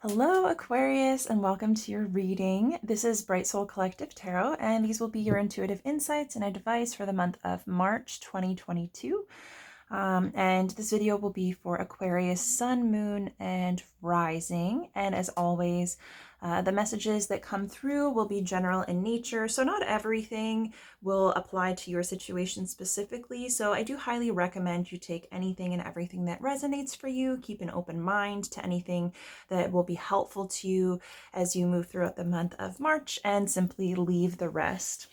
Hello, Aquarius, and welcome to your reading. This is Bright Soul Collective Tarot, and these will be your intuitive insights and advice for the month of March 2022. And this video will be for Aquarius Sun, Moon, and Rising. And as always, the messages that come through will be general in nature, so not everything will apply to your situation specifically. So I do highly recommend you take anything and everything that resonates for you, keep an open mind to anything that will be helpful to you as you move throughout the month of March, and simply leave the rest.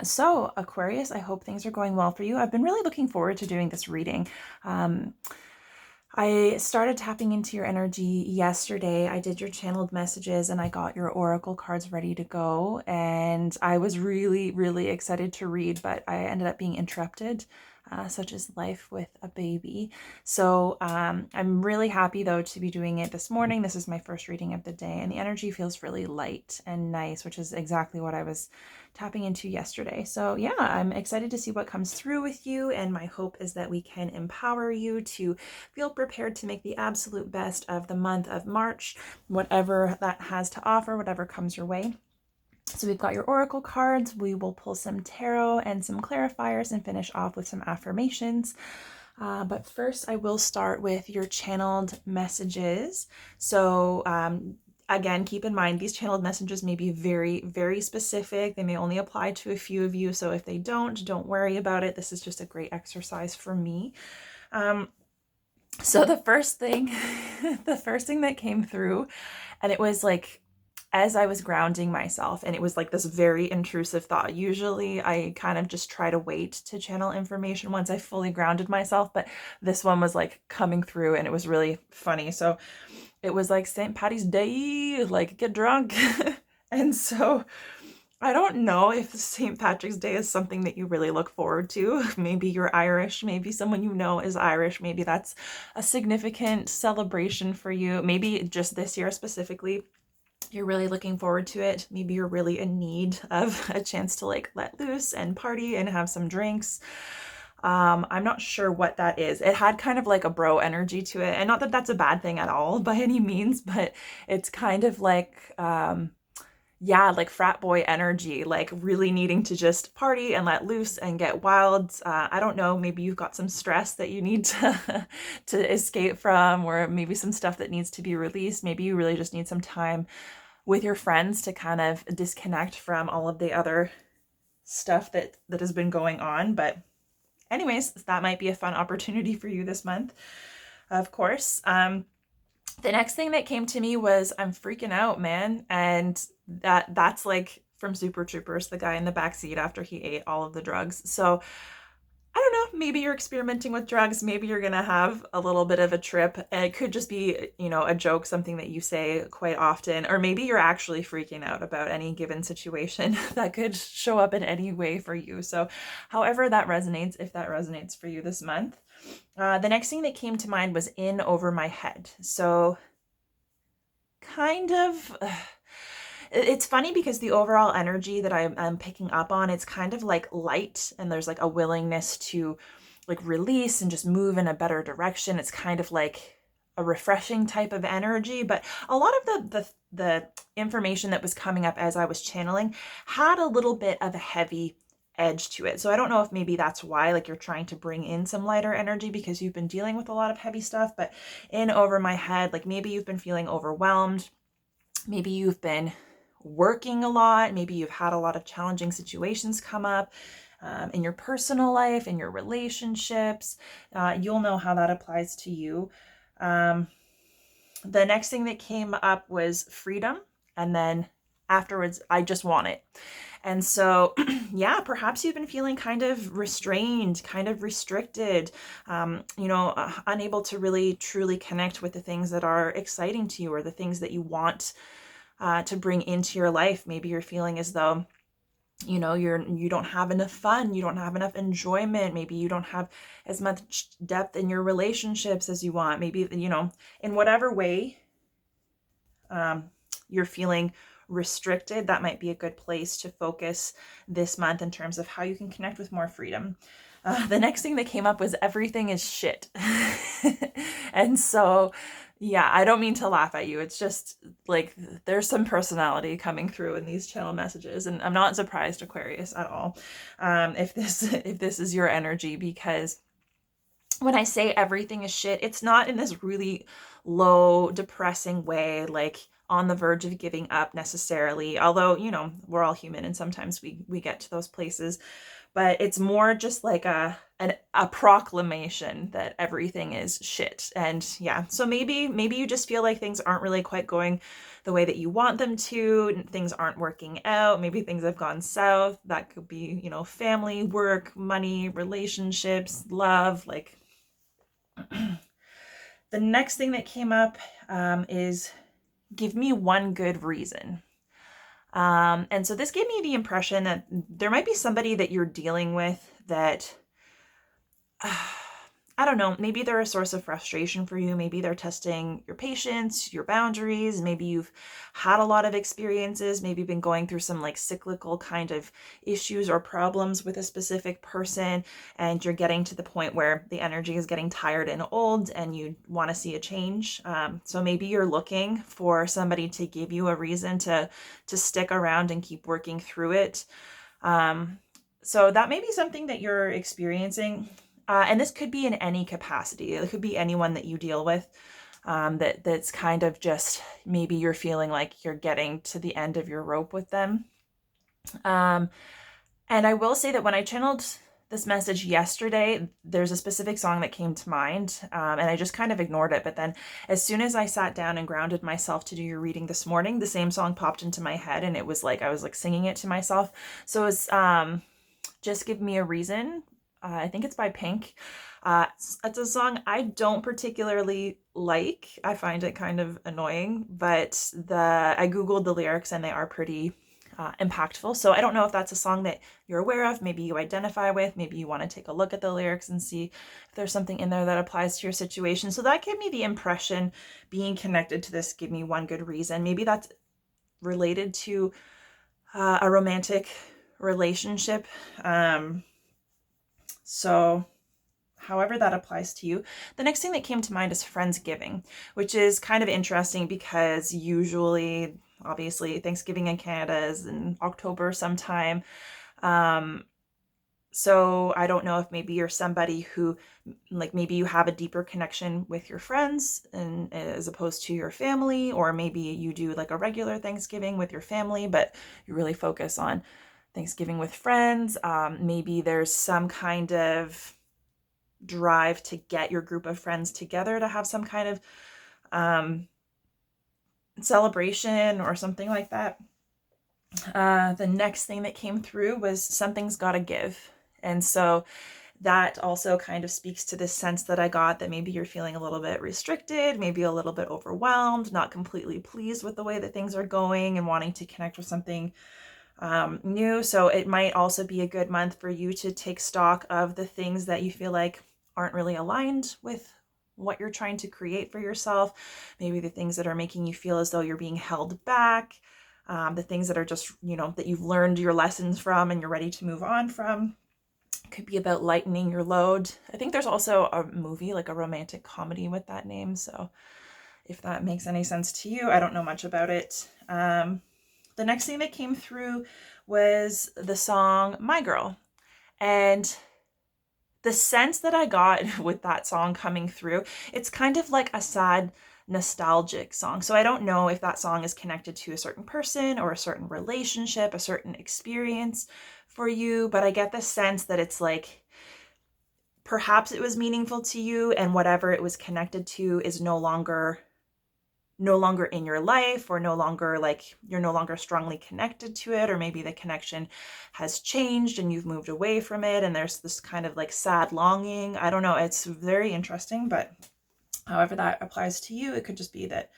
So Aquarius, I hope things are going well for you. I've been really looking forward to doing this reading. I started tapping into your energy yesterday. I did your channeled messages and I got your oracle cards ready to go. And I was really, really excited to read, but I ended up being interrupted, such as life with a baby. So I'm really happy though to be doing it this morning. This is my first reading of the day and the energy feels really light and nice, which is exactly what I was tapping into yesterday. So yeah, I'm excited to see what comes through with you, and my hope is that we can empower you to feel prepared to make the absolute best of the month of March, whatever that has to offer, whatever comes your way. So we've got your oracle cards. We will pull some tarot and some clarifiers and finish off with some affirmations. But first I will start with your channeled messages. So again, keep in mind, these channeled messages may be very, very specific. They may only apply to a few of you. So if they don't worry about it. This is just a great exercise for me. So the first thing, the first thing that came through, and it was like, as I was grounding myself, and it was like this very intrusive thought. Usually I kind of just try to wait to channel information once I fully grounded myself, but this one was like coming through and it was really funny. So it was like St. Patty's Day, like get drunk. And so I don't know if St. Patrick's Day is something that you really look forward to. Maybe you're Irish, maybe someone you know is Irish, maybe that's a significant celebration for you. Maybe just this year specifically, you're really looking forward to it. Maybe you're really in need of a chance to like let loose and party and have some drinks. I'm not sure what that is. It had kind of like a bro energy to it, and not that that's a bad thing at all by any means, but it's kind of like yeah, like frat boy energy, like really needing to just party and let loose and get wild. I don't know, maybe you've got some stress that you need to to escape from, or maybe some stuff that needs to be released. Maybe you really just need some time with your friends to kind of disconnect from all of the other stuff that has been going on. But anyways, that might be a fun opportunity for you this month, of course. The next thing that came to me was I'm freaking out, man. And that's like from Super Troopers, the guy in the backseat after he ate all of the drugs. So I don't know, maybe you're experimenting with drugs. Maybe you're going to have a little bit of a trip. It could just be, you know, a joke, something that you say quite often, or maybe you're actually freaking out about any given situation that could show up in any way for you. So however that resonates, if that resonates for you this month. The next thing that came to mind was in over my head. So kind of... It's funny because the overall energy that I'm picking up on, it's kind of like light, and there's like a willingness to like release and just move in a better direction. It's kind of like a refreshing type of energy, but a lot of the information that was coming up as I was channeling had a little bit of a heavy edge to it. So I don't know if maybe that's why, like, you're trying to bring in some lighter energy because you've been dealing with a lot of heavy stuff. But in over my head, like maybe you've been feeling overwhelmed. Maybe you've been working a lot. Maybe you've had a lot of challenging situations come up in your personal life, in your relationships. You'll know how that applies to you. The next thing that came up was freedom. And then afterwards, I just want it. And so, yeah, perhaps you've been feeling kind of restrained, kind of restricted, unable to really truly connect with the things that are exciting to you or the things that you want to bring into your life. Maybe you're feeling as though, you know, you don't have enough fun, you don't have enough enjoyment, maybe you don't have as much depth in your relationships as you want. Maybe, you know, in whatever way you're feeling restricted, that might be a good place to focus this month in terms of how you can connect with more freedom. The next thing that came up was everything is shit. And so Yeah, I don't mean to laugh at you. It's just like there's some personality coming through in these channel messages, and I'm not surprised, Aquarius, at all. If this if this is your energy, because when I say everything is shit, it's not in this really low, depressing way, like on the verge of giving up necessarily. Although, we're all human and sometimes we get to those places, but it's more just like a proclamation that everything is shit. And yeah, so maybe you just feel like things aren't really quite going the way that you want them to, things aren't working out, maybe things have gone south. That could be, family, work, money, relationships, love. Like the next thing that came up is give me one good reason. And so this gave me the impression that there might be somebody that you're dealing with that I don't know, maybe they're a source of frustration for you. Maybe they're testing your patience, your boundaries. Maybe you've had a lot of experiences. Maybe you've been going through some like cyclical kind of issues or problems with a specific person, and you're getting to the point where the energy is getting tired and old and you want to see a change. So maybe you're looking for somebody to give you a reason to stick around and keep working through it. So that may be something that you're experiencing. And this could be in any capacity. It could be anyone that you deal with, that's kind of just maybe you're feeling like you're getting to the end of your rope with them. And I will say that when I channeled this message yesterday, there's a specific song that came to mind, and I just kind of ignored it. But then as soon as I sat down and grounded myself to do your reading this morning, the same song popped into my head, and it was like I was like singing it to myself. So it's Just Give Me a Reason. I think it's by Pink. It's a song I don't particularly like. I find it kind of annoying, but I Googled the lyrics and they are pretty impactful. So I don't know if that's a song that you're aware of, maybe you identify with, maybe you want to take a look at the lyrics and see if there's something in there that applies to your situation. So that gave me the impression, being connected to this, give me one good reason. Maybe that's related to a romantic relationship. So however that applies to you. The next thing that came to mind is Friendsgiving, which is kind of interesting because usually, obviously, Thanksgiving in Canada is in October sometime. So I don't know if maybe you're somebody who, like, maybe you have a deeper connection with your friends and as opposed to your family, or maybe you do like a regular Thanksgiving with your family, but you really focus on Thanksgiving with friends. Maybe there's some kind of drive to get your group of friends together to have some kind of celebration or something like that. The next thing that came through was something's gotta give. And so that also kind of speaks to this sense that I got that maybe you're feeling a little bit restricted, maybe a little bit overwhelmed, not completely pleased with the way that things are going and wanting to connect with something new. So it might also be a good month for you to take stock of the things that you feel like aren't really aligned with what you're trying to create for yourself. Maybe the things that are making you feel as though you're being held back, the things that are just, that you've learned your lessons from and you're ready to move on from. It could be about lightening your load. I think there's also a movie, like a romantic comedy with that name. So if that makes any sense to you, I don't know much about it. The next thing that came through was the song My Girl. And the sense that I got with that song coming through, it's kind of like a sad, nostalgic song. So I don't know if that song is connected to a certain person or a certain relationship, a certain experience for you, but I get the sense that it's like perhaps it was meaningful to you and whatever it was connected to is no longer in your life, or no longer, like, you're no longer strongly connected to it, or maybe the connection has changed and you've moved away from it and there's this kind of like sad longing. I don't know, it's very interesting, but however that applies to you, it could just be that,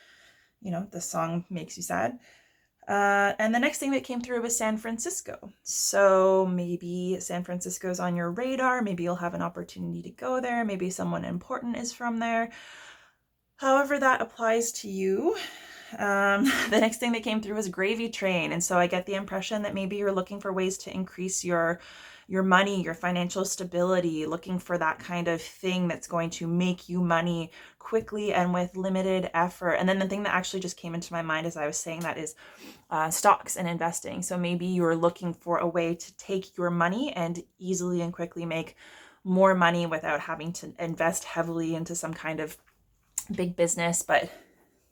the song makes you sad. And the next thing that came through was San Francisco. So maybe San Francisco's on your radar, maybe you'll have an opportunity to go there, maybe someone important is from there. However that applies to you. The next thing that came through was gravy train. And so I get the impression that maybe you're looking for ways to increase your money, your financial stability, looking for that kind of thing that's going to make you money quickly and with limited effort. And then the thing that actually just came into my mind as I was saying that is stocks and investing. So maybe you're looking for a way to take your money and easily and quickly make more money without having to invest heavily into some kind of big business. But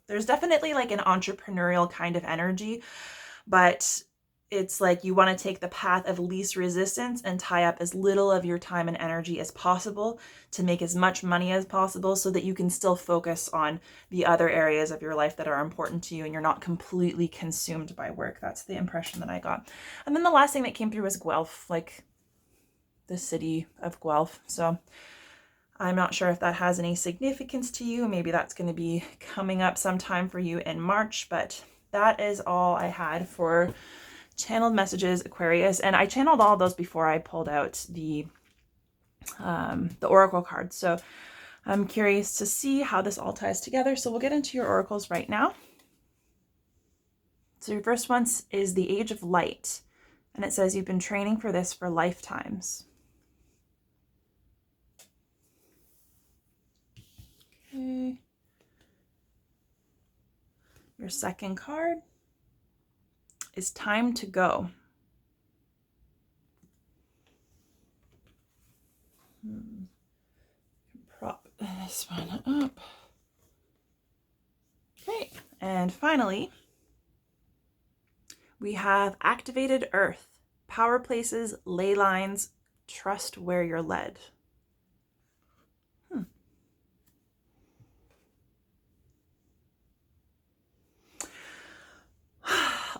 there's definitely like an entrepreneurial kind of energy, but it's like you want to take the path of least resistance and tie up as little of your time and energy as possible to make as much money as possible so that you can still focus on the other areas of your life that are important to you and you're not completely consumed by work. That's the impression that I got. And then the last thing that came through was Guelph, like the city of Guelph. So I'm not sure if that has any significance to you. Maybe that's going to be coming up sometime for you in March, but that is all I had for channeled messages, Aquarius. And I channeled all those before I pulled out the Oracle cards. So I'm curious to see how this all ties together. So we'll get into your oracles right now. So your first one is the Age of Light. And it says you've been training for this for lifetimes. Okay. Your second card is Time to Go. Prop this one up. Okay, and finally, we have Activated Earth, Power Places, Ley Lines, Trust Where You're Led.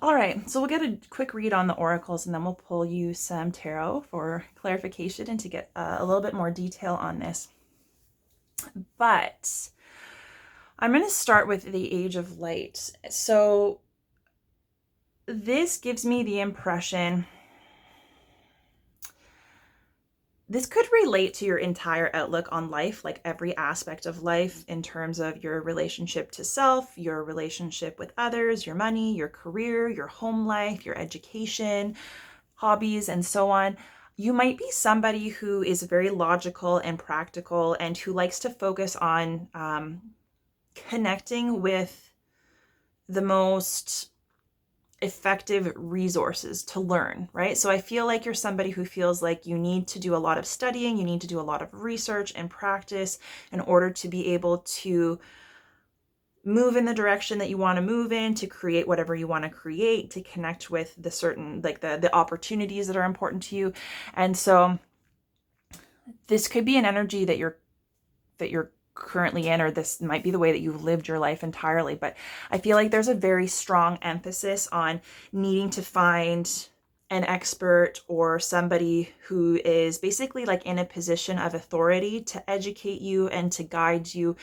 All right, so we'll get a quick read on the oracles and then we'll pull you some tarot for clarification and to get a little bit more detail on this. But I'm going to start with the Age of Light. So this gives me the impression this could relate to your entire outlook on life, like every aspect of life in terms of your relationship to self, your relationship with others, your money, your career, your home life, your education, hobbies, and so on. You might be somebody who is very logical and practical and who likes to focus on connecting with the most effective resources to learn, right? So I feel like you're somebody who feels like you need to do a lot of studying, you need to do a lot of research and practice in order to be able to move in the direction that you want to move in, to create whatever you want to create, to connect with the certain, like the opportunities that are important to you. And so this could be an energy that you're currently in, or this might be the way that you've lived your life entirely. But I feel like there's a very strong emphasis on needing to find an expert or somebody who is basically like in a position of authority to educate you and to guide you,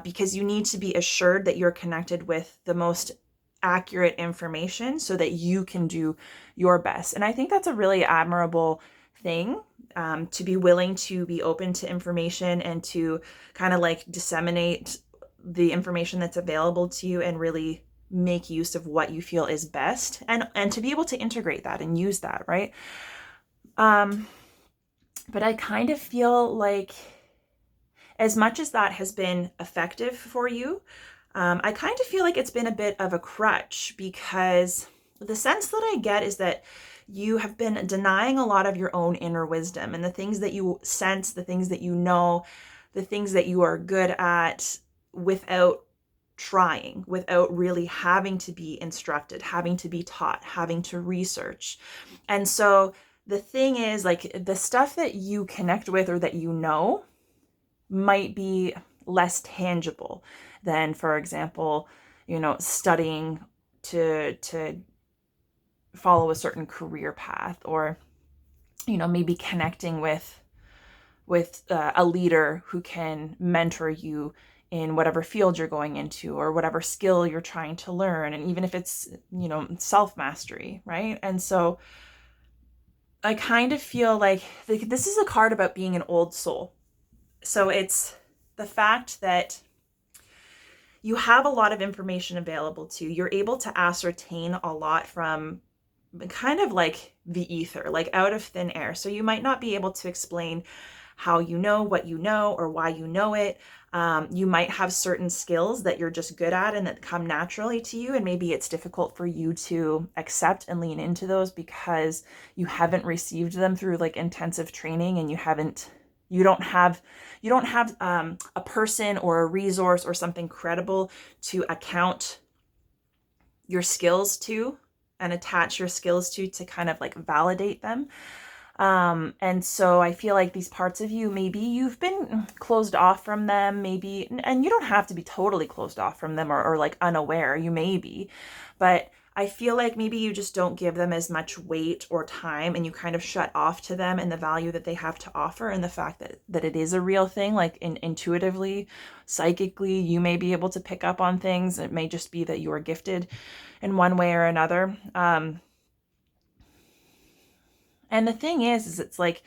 because you need to be assured that you're connected with the most accurate information so that you can do your best. And I think that's a really admirable thing, to be willing to be open to information and to kind of like disseminate the information that's available to you and really make use of what you feel is best, and to be able to integrate that and use that, right? But I kind of feel like as much as that has been effective for you, I kind of feel like it's been a bit of a crutch, because the sense that I get is that you have been denying a lot of your own inner wisdom and the things that you sense, the things that you know, the things that you are good at, without trying, without really having to be instructed, having to be taught, having to research. And so the thing is, like, the stuff that you connect with or that you know might be less tangible than, for example, studying to follow a certain career path, or maybe connecting with a leader who can mentor you in whatever field you're going into or whatever skill you're trying to learn, and even if it's self-mastery, right? And so I kind of feel like this is a card about being an old soul. So it's the fact that you have a lot of information available to you. You're able to ascertain a lot from kind of like the ether, like out of thin air. So you might not be able to explain how you know what you know or why you know it. You might have certain skills that you're just good at and that come naturally to you. And maybe it's difficult for you to accept and lean into those because you haven't received them through like intensive training, and you don't have a person or a resource or something credible to account your skills to and attach your skills to kind of like validate them. And so I feel like these parts of you, maybe you've been closed off from them, maybe, and you don't have to be totally closed off from them or like unaware, you may be, but I feel like maybe you just don't give them as much weight or time, and you kind of shut off to them and the value that they have to offer, and the fact that it is a real thing, like intuitively, psychically, you may be able to pick up on things. It may just be that you are gifted in one way or another. And the thing is it's like,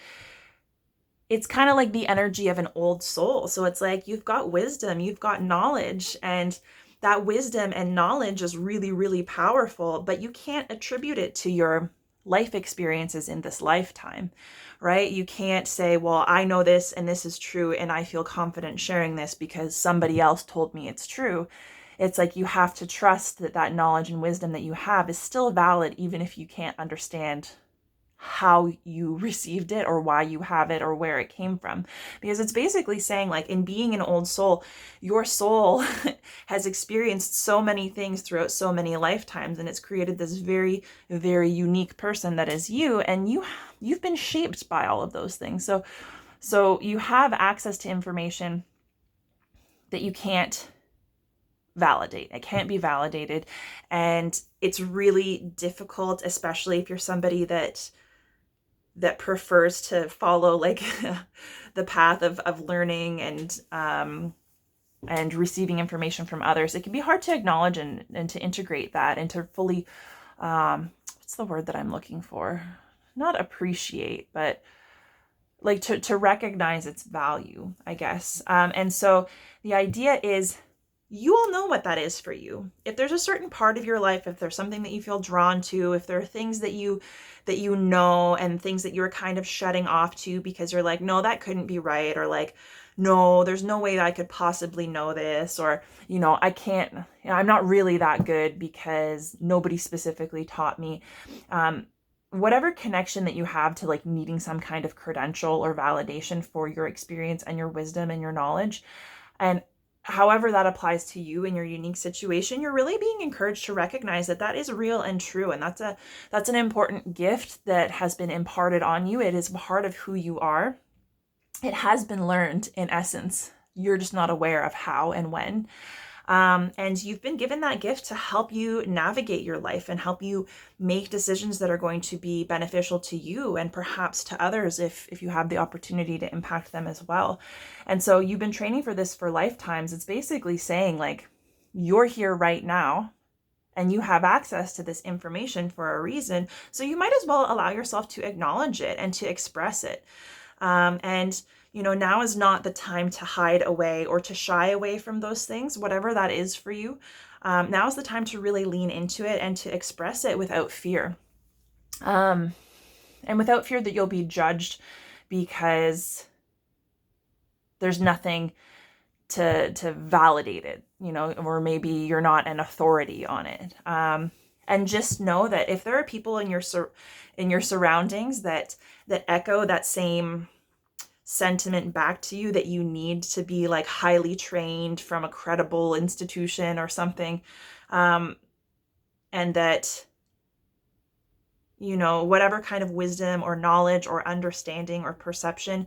it's kind of like the energy of an old soul. So it's like, you've got wisdom, you've got knowledge, and that wisdom and knowledge is really, really powerful, but you can't attribute it to your life experiences in this lifetime, right? You can't say, well, I know this and this is true, and I feel confident sharing this because somebody else told me it's true. It's like you have to trust that that knowledge and wisdom that you have is still valid, even if you can't understand how you received it or why you have it or where it came from. Because it's basically saying, like, in being an old soul, your soul has experienced so many things throughout so many lifetimes, and it's created this very, very unique person that is you, and you've been shaped by all of those things. So you have access to information that you can't validate. It can't be validated, and it's really difficult, especially if you're somebody that prefers to follow like the path of learning and receiving information from others. It can be hard to acknowledge and to integrate that and to fully, what's the word that I'm looking for? Not appreciate, but like to recognize its value, I guess. And so the idea is, you all know what that is for you. If there's a certain part of your life, if there's something that you feel drawn to, if there are things that you know, and things that you're kind of shutting off to because you're like, no, that couldn't be right, or like, no, there's no way that I could possibly know this, or, I can't, I'm not really that good because nobody specifically taught me. Whatever connection that you have to like needing some kind of credential or validation for your experience and your wisdom and your knowledge, and however that applies to you in your unique situation, you're really being encouraged to recognize that that is real and true. And that's an important gift that has been imparted on you. It is part of who you are. It has been learned in essence. You're just not aware of how and when. And you've been given that gift to help you navigate your life and help you make decisions that are going to be beneficial to you and perhaps to others if you have the opportunity to impact them as well. And so you've been training for this for lifetimes. It's basically saying, like, you're here right now and you have access to this information for a reason. So you might as well allow yourself to acknowledge it and to express it. And now is not the time to hide away or to shy away from those things, whatever that is for you. Now is the time to really lean into it and to express it without fear. And without fear that you'll be judged because there's nothing to validate it, or maybe you're not an authority on it. And just know that if there are people in your surroundings that echo that same sentiment back to you, that you need to be like highly trained from a credible institution or something, and that whatever kind of wisdom or knowledge or understanding or perception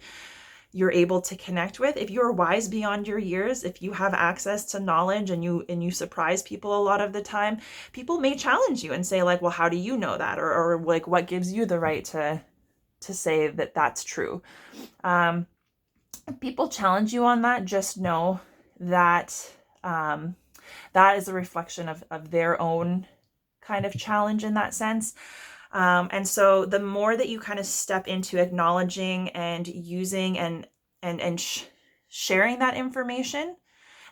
you're able to connect with, if you're wise beyond your years, if you have access to knowledge and you surprise people a lot of the time, people may challenge you and say, like, well, how do you know that, or like, what gives you the right to say that that's true? If people challenge you on that, just know that that is a reflection of their own kind of challenge in that sense. And so the more that you kind of step into acknowledging and using and sharing that information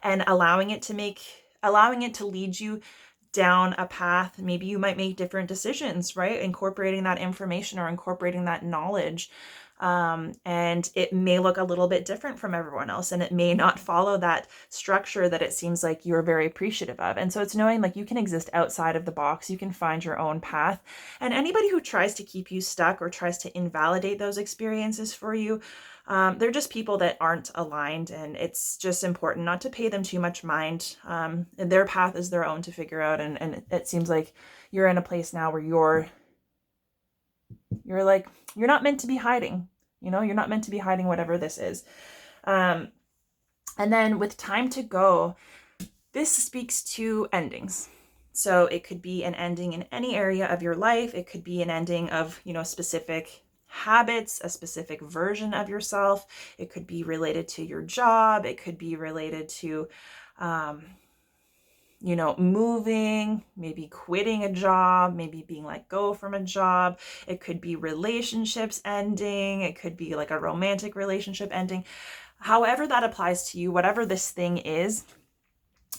and allowing it to make allowing it to lead you down a path. Maybe you might make different decisions, right? Incorporating that information or incorporating that knowledge. And it may look a little bit different from everyone else, and it may not follow that structure that it seems like you're very appreciative of. And so it's knowing like you can exist outside of the box, you can find your own path. And anybody who tries to keep you stuck or tries to invalidate those experiences for you, they're just people that aren't aligned, and it's just important not to pay them too much mind. And their path is their own to figure out. And it seems like you're in a place now where you're like, you're not meant to be hiding, you're not meant to be hiding whatever this is. And then with time to go, this speaks to endings. So it could be an ending in any area of your life. It could be an ending of, specific habits, a specific version of yourself. It could be related to your job. It could be related to, moving, maybe quitting a job, maybe being let go from a job. It could be relationships ending. It could be like a romantic relationship ending. However that applies to you, whatever this thing is,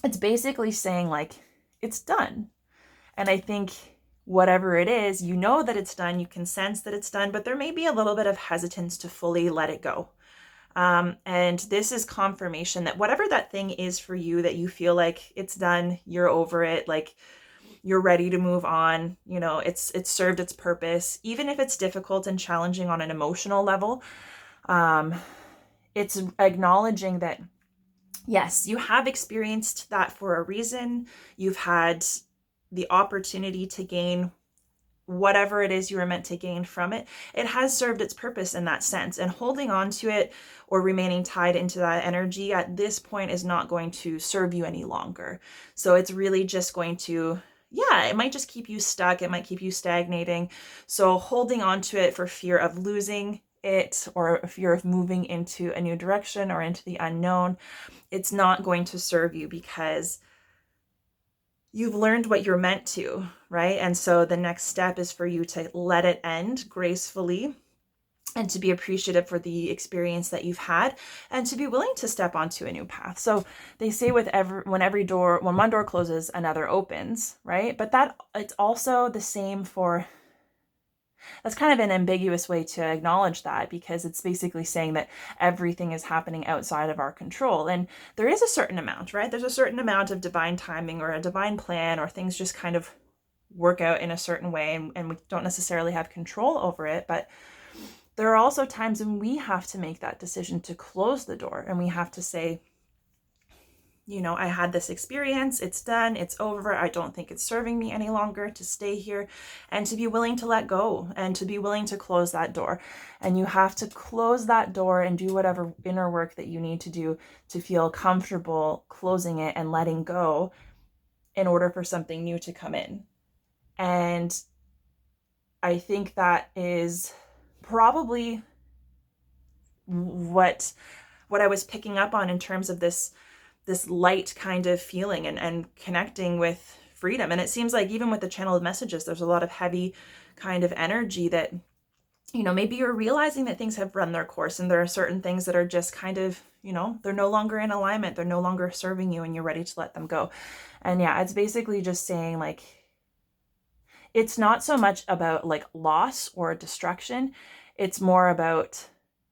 it's basically saying like, it's done. And I think whatever it is, you know that it's done, you can sense that it's done, but there may be a little bit of hesitance to fully let it go. And this is confirmation that whatever that thing is for you, that you feel like it's done, you're over it, like you're ready to move on, it's served its purpose, even if it's difficult and challenging on an emotional level. It's acknowledging that, yes, you have experienced that for a reason. You've had the opportunity to gain whatever it is you were meant to gain from it. It has served its purpose in that sense. And holding on to it or remaining tied into that energy at this point is not going to serve you any longer. So it's really just going to, it might just keep you stuck. It might keep you stagnating. So holding on to it for fear of losing it or fear of moving into a new direction or into the unknown, it's not going to serve you, because you've learned what you're meant to, right? And so the next step is for you to let it end gracefully and to be appreciative for the experience that you've had and to be willing to step onto a new path. So they say when one door closes, another opens, right? But that it's also the same for, that's kind of an ambiguous way to acknowledge that, because it's basically saying that everything is happening outside of our control. And there is a certain amount, right? There's a certain amount of divine timing or a divine plan, or things just kind of work out in a certain way, and we don't necessarily have control over it. But there are also times when we have to make that decision to close the door, and we have to say, I had this experience, it's done, it's over, I don't think it's serving me any longer to stay here, and to be willing to let go and to be willing to close that door. And you have to close that door and do whatever inner work that you need to do to feel comfortable closing it and letting go in order for something new to come in. And I think that is probably what I was picking up on in terms of this light kind of feeling and connecting with freedom. And it seems like even with the channeled messages, there's a lot of heavy kind of energy that, maybe you're realizing that things have run their course, and there are certain things that are just kind of, they're no longer in alignment, they're no longer serving you, and you're ready to let them go. And it's basically just saying like, it's not so much about like loss or destruction, it's more about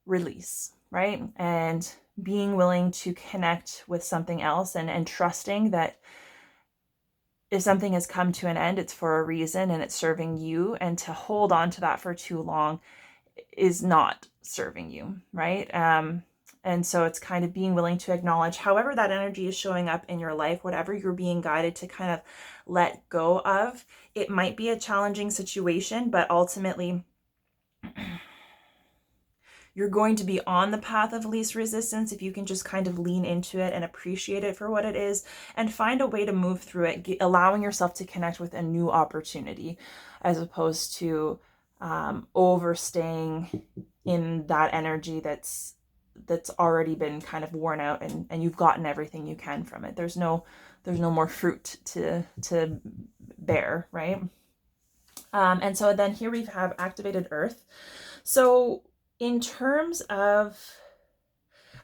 release, right? And being willing to connect with something else and trusting that if something has come to an end, it's for a reason and it's serving you, and to hold on to that for too long is not serving you, right? And so it's kind of being willing to acknowledge however that energy is showing up in your life, whatever you're being guided to kind of let go of. It might be a challenging situation, but ultimately you're going to be on the path of least resistance if you can just kind of lean into it and appreciate it for what it is and find a way to move through it, allowing yourself to connect with a new opportunity as opposed to overstaying in that energy that's already been kind of worn out and you've gotten everything you can from it. There's no more fruit to bear, right? And so then here we have activated earth. So in terms of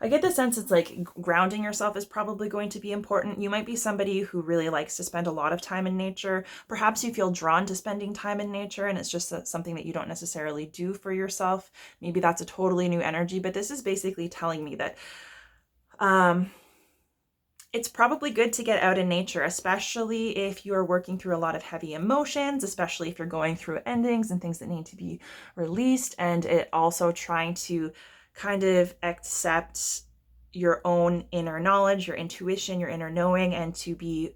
I get the sense it's like grounding yourself is probably going to be important. You might be somebody who really likes to spend a lot of time in nature. Perhaps you feel drawn to spending time in nature and it's just something that you don't necessarily do for yourself. Maybe that's a totally new energy, but this is basically telling me that it's probably good to get out in nature, especially if you are working through a lot of heavy emotions, especially if you're going through endings and things that need to be released, and it also trying to kind of accept your own inner knowledge, your intuition, your inner knowing, and to be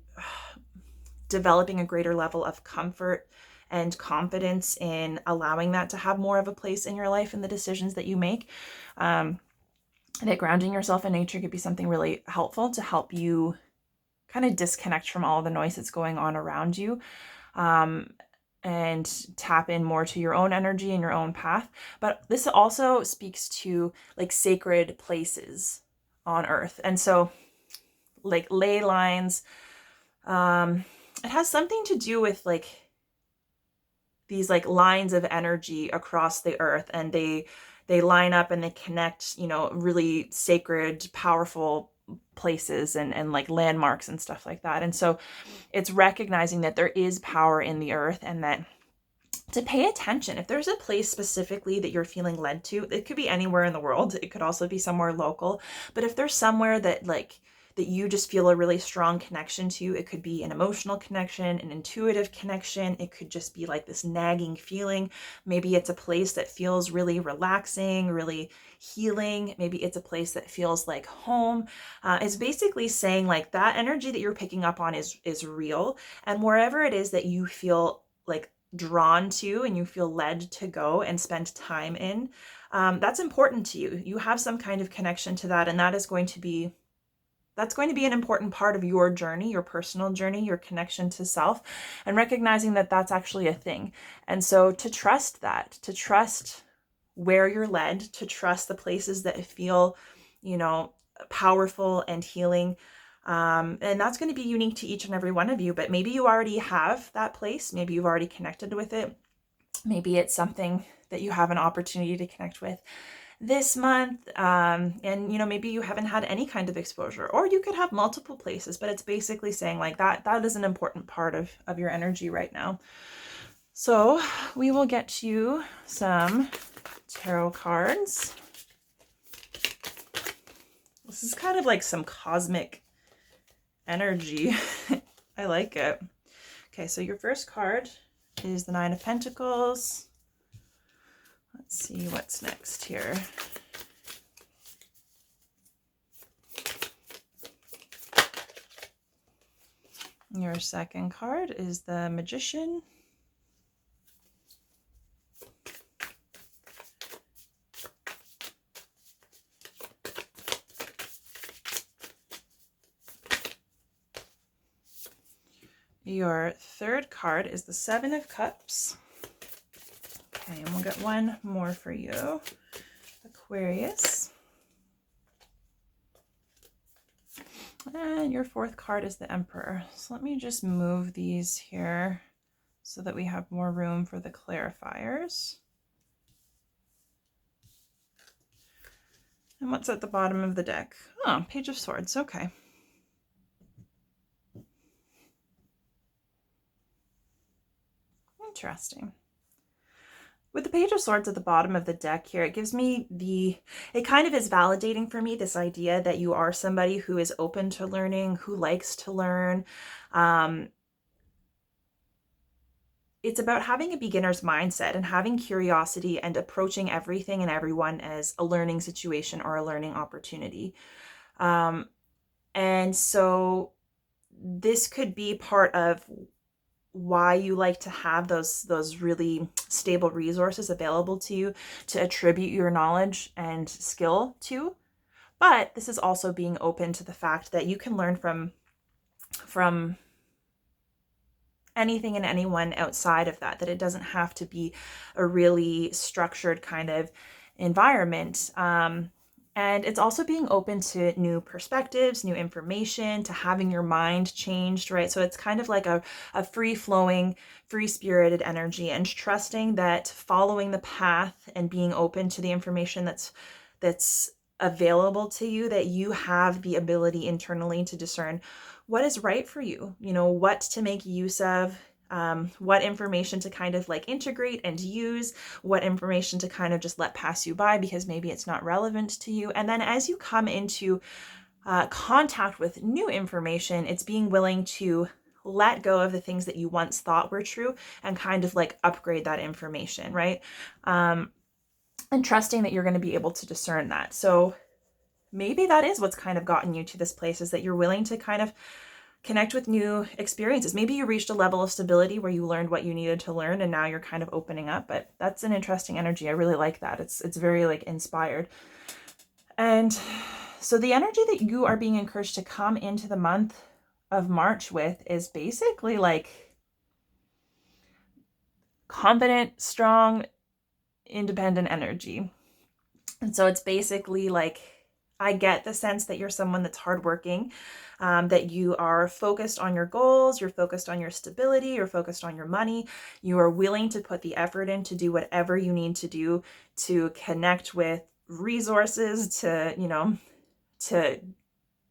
developing a greater level of comfort and confidence in allowing that to have more of a place in your life and the decisions that you make. That grounding yourself in nature could be something really helpful to help you kind of disconnect from all the noise that's going on around you, and tap in more to your own energy and your own path. But this also speaks to like sacred places on earth. And so like ley lines, it has something to do with like these like lines of energy across the earth, and they line up and they connect, you know, really sacred, powerful places and like landmarks and stuff like that. And so it's recognizing that there is power in the earth, and that to pay attention, if there's a place specifically that you're feeling led to, it could be anywhere in the world. It could also be somewhere local. But if there's somewhere that like that you just feel a really strong connection to, it could be an emotional connection, an intuitive connection. It could just be like this nagging feeling. Maybe it's a place that feels really relaxing, really healing. Maybe it's a place that feels like home. It's basically saying like that energy that you're picking up on is real. And wherever it is that you feel like drawn to and you feel led to go and spend time in, that's important to you. You have some kind of connection to that, and that's going to be an important part of your journey, your personal journey, your connection to self, and recognizing that that's actually a thing. And so to trust that, to trust where you're led, to trust the places that feel, you know, powerful and healing. And that's going to be unique to each and every one of you, but maybe you already have that place. Maybe you've already connected with it. Maybe it's something that you have an opportunity to connect with this month. And, you know, maybe you haven't had any kind of exposure, or you could have multiple places, but it's basically saying like that is an important part of your energy right now. So we will get you some tarot cards. This is kind of like some cosmic energy. I like it. Okay, so your first card is the Nine of Pentacles. Let's see what's next here. Your second card is the Magician. Your third card is the Seven of Cups. Okay, and we'll get one more for you, Aquarius. And your fourth card is the Emperor. So let me just move these here so that we have more room for the clarifiers. And what's at the bottom of the deck? Oh, Page of Swords. Okay. Interesting. With the Page of Swords at the bottom of the deck here, it gives me it kind of is validating for me this idea that you are somebody who is open to learning, who likes to learn. It's about having a beginner's mindset and having curiosity and approaching everything and everyone as a learning situation or a learning opportunity. And so this could be part of why you like to have those really stable resources available to you to attribute your knowledge and skill to. But this is also being open to the fact that you can learn from anything and anyone outside of that it doesn't have to be a really structured kind of environment. And it's also being open to new perspectives, new information, to having your mind changed, right? So it's kind of like a free-flowing, free-spirited energy, and trusting that following the path and being open to the information that's available to you, that you have the ability internally to discern what is right for you, what to make use of, what information to kind of like integrate and use, what information to kind of just let pass you by because maybe it's not relevant to you. And then as you come into contact with new information, it's being willing to let go of the things that you once thought were true and kind of like upgrade that information, right? And trusting that you're going to be able to discern that. So maybe that is what's kind of gotten you to this place, is that you're willing to kind of connect with new experiences. Maybe you reached a level of stability where you learned what you needed to learn and now you're kind of opening up. But that's an interesting energy. I really like that. It's very like inspired. And so the energy that you are being encouraged to come into the month of March with is basically like confident, strong, independent energy. And so it's basically like, I get the sense that you're someone that's hardworking, that you are focused on your goals, you're focused on your stability, you're focused on your money, you are willing to put the effort in to do whatever you need to do to connect with resources, to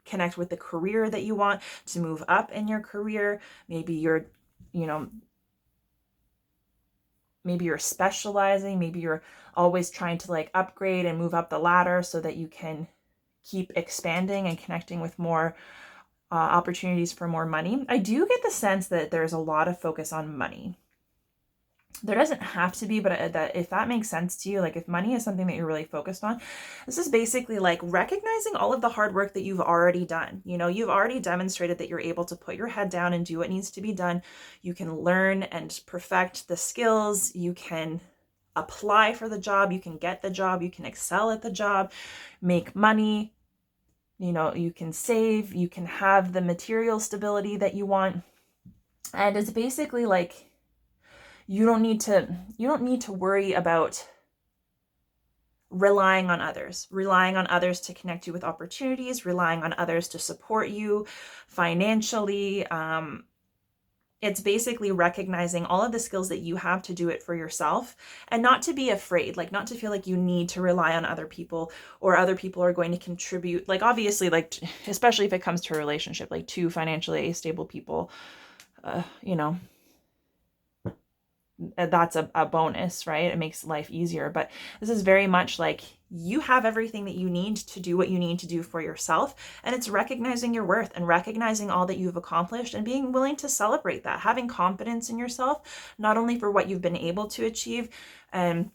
connect with the career that you want, to move up in your career. Maybe you're specializing, maybe you're always trying to like upgrade and move up the ladder so that you can keep expanding and connecting with more opportunities for more money. I do get the sense that there's a lot of focus on money. There doesn't have to be, but that if that makes sense to you, like if money is something that you're really focused on, this is basically like recognizing all of the hard work that you've already done. You've already demonstrated that you're able to put your head down and do what needs to be done. You can learn and perfect the skills. You can apply for the job. You can get the job. You can excel at the job, make money. You can save. You can have the material stability that you want. And it's basically like, you don't need to worry about relying on others to connect you with opportunities, relying on others to support you financially. It's basically recognizing all of the skills that you have to do it for yourself, and not to be afraid, like not to feel like you need to rely on other people or other people are going to contribute. Like obviously, like especially if it comes to a relationship, like two financially stable people, that's a bonus, right? It makes life easier. But this is very much like you have everything that you need to do what you need to do for yourself. And it's recognizing your worth and recognizing all that you've accomplished and being willing to celebrate that, having confidence in yourself, not only for what you've been able to achieve and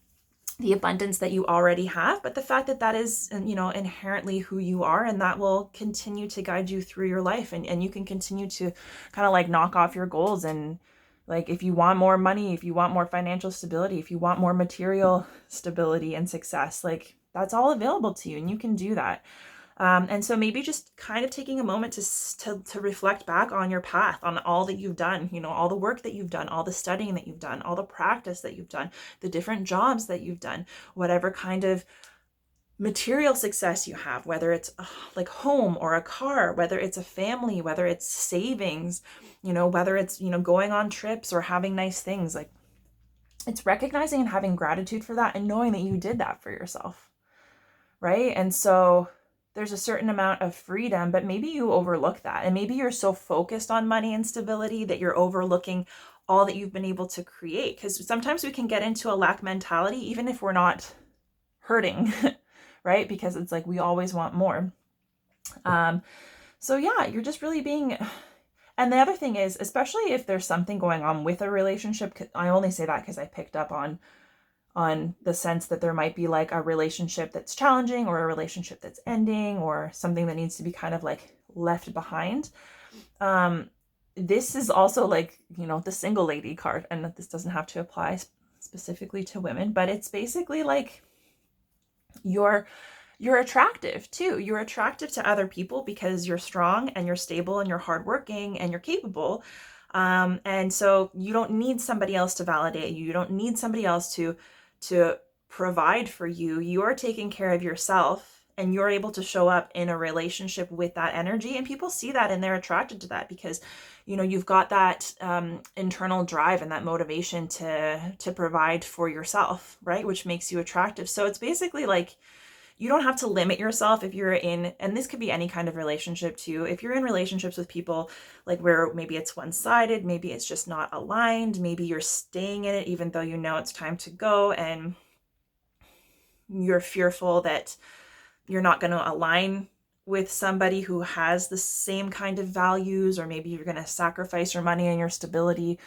the abundance that you already have, but the fact that that is, inherently who you are, and that will continue to guide you through your life. And you can continue to kind of like knock off your goals. And like, if you want more money, if you want more financial stability, if you want more material stability and success, like that's all available to you and you can do that. And so maybe just kind of taking a moment to reflect back on your path, on all that you've done, all the work that you've done, all the studying that you've done, all the practice that you've done, the different jobs that you've done, whatever kind of material success you have, whether it's like home or a car, whether it's a family, whether it's savings, whether it's, going on trips or having nice things. Like it's recognizing and having gratitude for that and knowing that you did that for yourself. Right. And so there's a certain amount of freedom, but maybe you overlook that. And maybe you're so focused on money and stability that you're overlooking all that you've been able to create. Because sometimes we can get into a lack mentality, even if we're not hurting, right? Because it's like we always want more. So yeah, you're just really being... And the other thing is, especially if there's something going on with a relationship, I only say that because I picked up on the sense that there might be like a relationship that's challenging or a relationship that's ending or something that needs to be kind of like left behind. This is also like, the single lady card, and this doesn't have to apply specifically to women, but it's basically like you're attractive too. You're attractive to other people because you're strong and you're stable and you're hardworking and you're capable. And so you don't need somebody else to validate you. You don't need somebody else to provide for you. You're taking care of yourself and you're able to show up in a relationship with that energy. And people see that and they're attracted to that because, you've got that internal drive and that motivation to provide for yourself, right? Which makes you attractive. So it's basically like, you don't have to limit yourself if you're in, and this could be any kind of relationship too. If you're in relationships with people like where maybe it's one-sided, maybe it's just not aligned, maybe you're staying in it even though you know it's time to go, and you're fearful that you're not going to align with somebody who has the same kind of values, or maybe you're going to sacrifice your money and your stability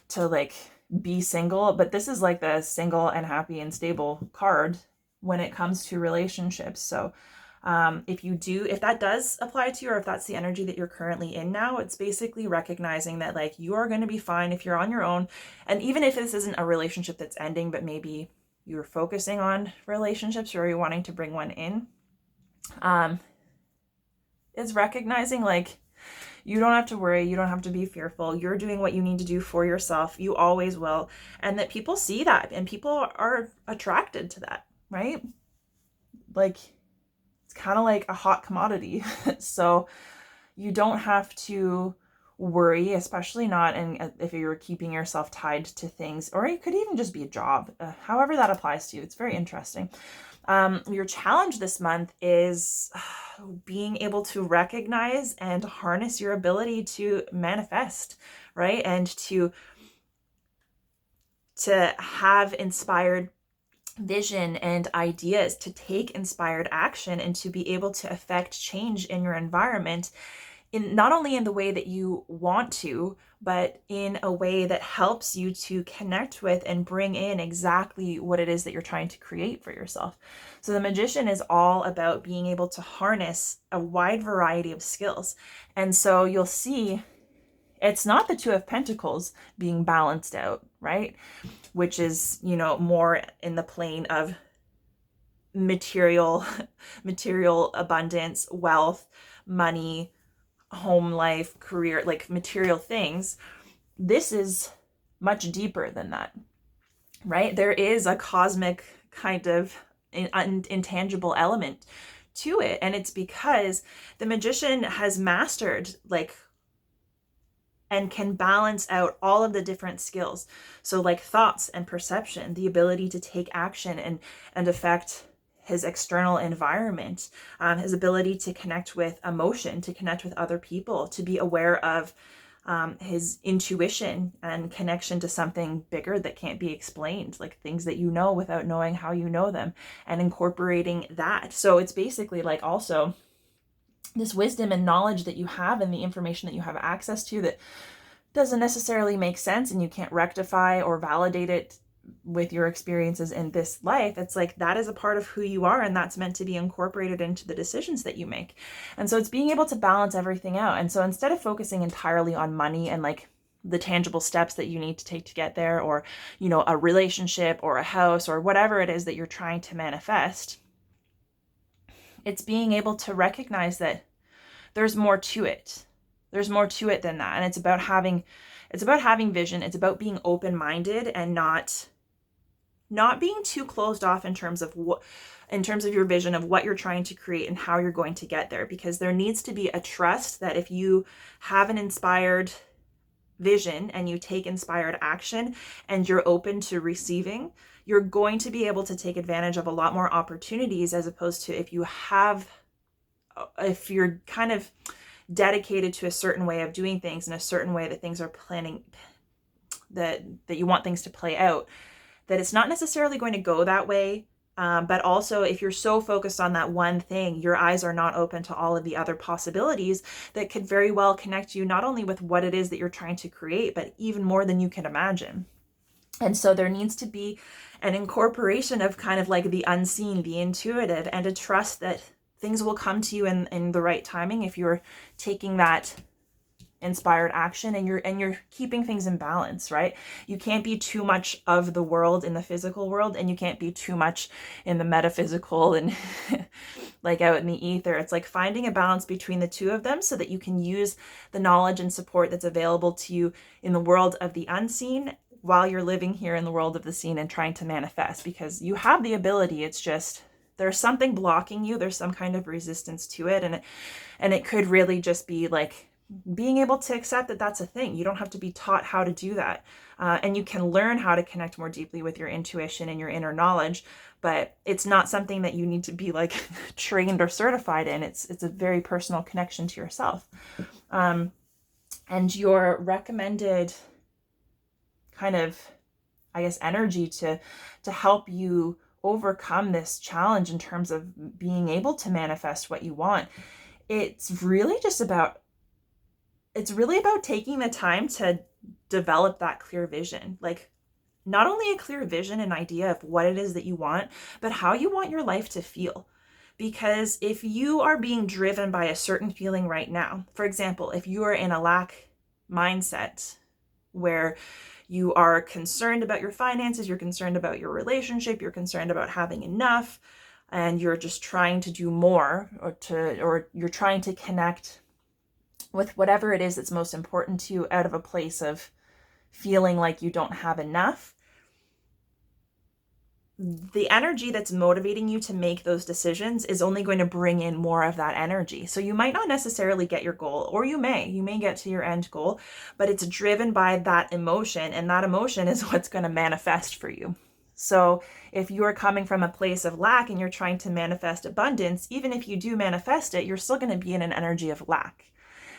to like be single. But this is like the single and happy and stable card when it comes to relationships. So if that does apply to you, or if that's the energy that you're currently in now, it's basically recognizing that like you are going to be fine if you're on your own. And even if this isn't a relationship that's ending, but maybe you're focusing on relationships or you're wanting to bring one in, is recognizing like you don't have to worry, you don't have to be fearful, you're doing what you need to do for yourself, you always will, and that people see that and people are attracted to that, right? Like it's kind of like a hot commodity. So you don't have to worry, especially not if you're keeping yourself tied to things, or it could even just be a job, however that applies to you. It's very interesting. Your challenge this month is being able to recognize and harness your ability to manifest, right? And to have inspired vision and ideas, to take inspired action, and to be able to affect change in your environment, in not only in the way that you want to, but in a way that helps you to connect with and bring in exactly what it is that you're trying to create for yourself. So the Magician is all about being able to harness a wide variety of skills. And so you'll see it's not the Two of Pentacles being balanced out, right? Which is, more in the plane of material abundance, wealth, money, home life, career, like material things. This is much deeper than that, right? There is a cosmic kind of intangible element to it. And it's because the Magician has mastered and can balance out all of the different skills. So like thoughts and perception, the ability to take action and affect his external environment, his ability to connect with emotion, to connect with other people, to be aware of his intuition and connection to something bigger that can't be explained, like things that you know without knowing how you know them, and incorporating that. So it's basically like also this wisdom and knowledge that you have and the information that you have access to that doesn't necessarily make sense and you can't rectify or validate it with your experiences in this life. It's like that is a part of who you are, and that's meant to be incorporated into the decisions that you make. And so it's being able to balance everything out. And so instead of focusing entirely on money and like the tangible steps that you need to take to get there, or a relationship or a house or whatever it is that you're trying to manifest, it's being able to recognize that there's more to it. There's more to it than that. And it's about having vision. It's about being open-minded and not being too closed off in terms of your vision of what you're trying to create and how you're going to get there. Because there needs to be a trust that if you have an inspired vision and you take inspired action and you're open to receiving, you're going to be able to take advantage of a lot more opportunities, as opposed to if you're kind of dedicated to a certain way of doing things, in a certain way that things are planning, that you want things to play out, that it's not necessarily going to go that way. But also, if you're so focused on that one thing, your eyes are not open to all of the other possibilities that could very well connect you not only with what it is that you're trying to create, but even more than you can imagine. And so there needs to be an incorporation of kind of like the unseen, the intuitive, and a trust that things will come to you in the right timing if you're taking that inspired action and you're keeping things in balance, right? You can't be too much of the world in the physical world, and you can't be too much in the metaphysical and like out in the ether. It's like finding a balance between the two of them so that you can use the knowledge and support that's available to you in the world of the unseen while you're living here in the world of the seen and trying to manifest, because you have the ability. It's just there's something blocking you. There's some kind of resistance to it, and it could really just be like being able to accept that that's a thing. You don't have to be taught how to do that. And you can learn how to connect more deeply with your intuition and your inner knowledge, but it's not something that you need to be like trained or certified in. It's a very personal connection to yourself. And your recommended kind of, I guess, energy to help you overcome this challenge in terms of being able to manifest what you want. It's really about taking the time to develop that clear vision. Like, not only a clear vision and idea of what it is that you want, but how you want your life to feel. Because if you are being driven by a certain feeling right now, for example, if you are in a lack mindset where you are concerned about your finances, you're concerned about your relationship, you're concerned about having enough, and you're just trying to do more, or you're trying to connect with whatever it is that's most important to you out of a place of feeling like you don't have enough, the energy that's motivating you to make those decisions is only going to bring in more of that energy. So you might not necessarily get your goal, or you may get to your end goal, but it's driven by that emotion, and that emotion is what's going to manifest for you. So if you're coming from a place of lack and you're trying to manifest abundance, even if you do manifest it, you're still going to be in an energy of lack.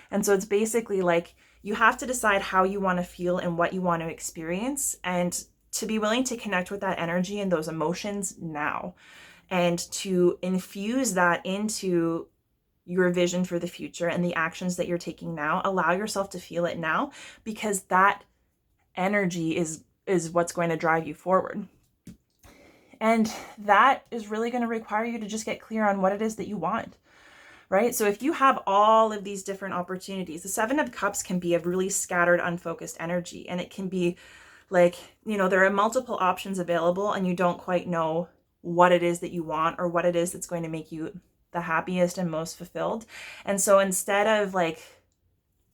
And so it's basically like you have to decide how you want to feel and what you want to experience, and to be willing to connect with that energy and those emotions now, and to infuse that into your vision for the future and the actions that you're taking now. Allow yourself to feel it now, because that energy is what's going to drive you forward. And that is really going to require you to just get clear on what it is that you want. Right? So if you have all of these different opportunities, the Seven of Cups can be a really scattered, unfocused energy. And it can be like, there are multiple options available, and you don't quite know what it is that you want or what it is that's going to make you the happiest and most fulfilled. And so instead of like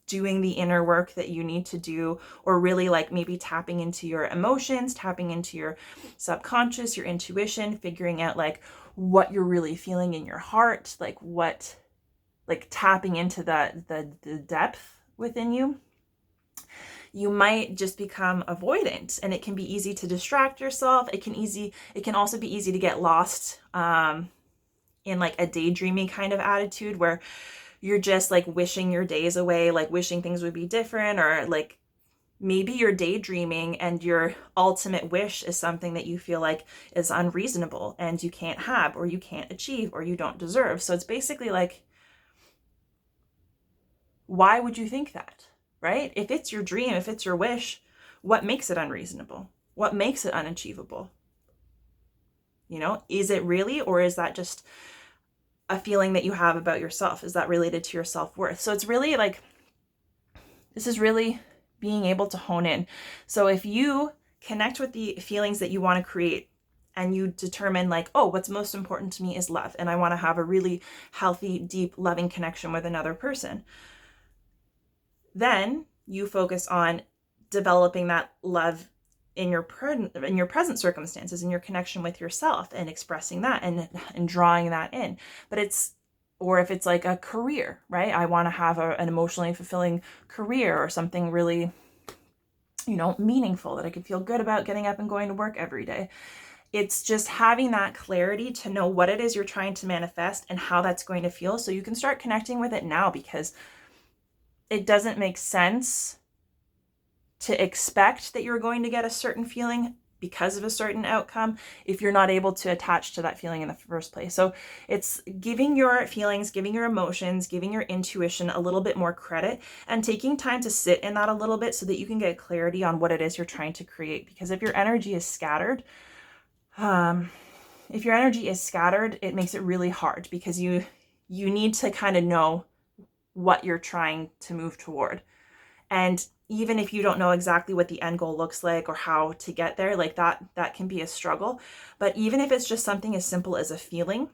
doing the inner work that you need to do, or really like maybe tapping into your emotions, tapping into your subconscious, your intuition, figuring out like what you're really feeling in your heart, like tapping into the depth within you, you might just become avoidant, and it can be easy to distract yourself. It can also be easy to get lost in like a daydreaming kind of attitude, where you're just like wishing your days away, like wishing things would be different, or like maybe you're daydreaming and your ultimate wish is something that you feel like is unreasonable and you can't have, or you can't achieve, or you don't deserve. So it's basically like, why would you think that, right? If it's your dream, if it's your wish, what makes it unreasonable? What makes it unachievable? Is it really, or is that just a feeling that you have about yourself? Is that related to your self-worth? So it's really like, this is really being able to hone in. So if you connect with the feelings that you want to create, and you determine like, oh, what's most important to me is love, and I want to have a really healthy, deep, loving connection with another person, then you focus on developing that love in your present circumstances, in your connection with yourself, and expressing that and drawing that in. Or if it's like a career, right? I want to have an emotionally fulfilling career, or something really, meaningful that I could feel good about getting up and going to work every day. It's just having that clarity to know what it is you're trying to manifest and how that's going to feel, so you can start connecting with it now, because it doesn't make sense to expect that you're going to get a certain feeling because of a certain outcome if you're not able to attach to that feeling in the first place. So it's giving your feelings, giving your emotions, giving your intuition a little bit more credit, and taking time to sit in that a little bit so that you can get clarity on what it is you're trying to create. Because if your energy is scattered, it makes it really hard, because you need to kind of know what you're trying to move toward. And even if you don't know exactly what the end goal looks like or how to get there, like that can be a struggle. But even if it's just something as simple as a feeling,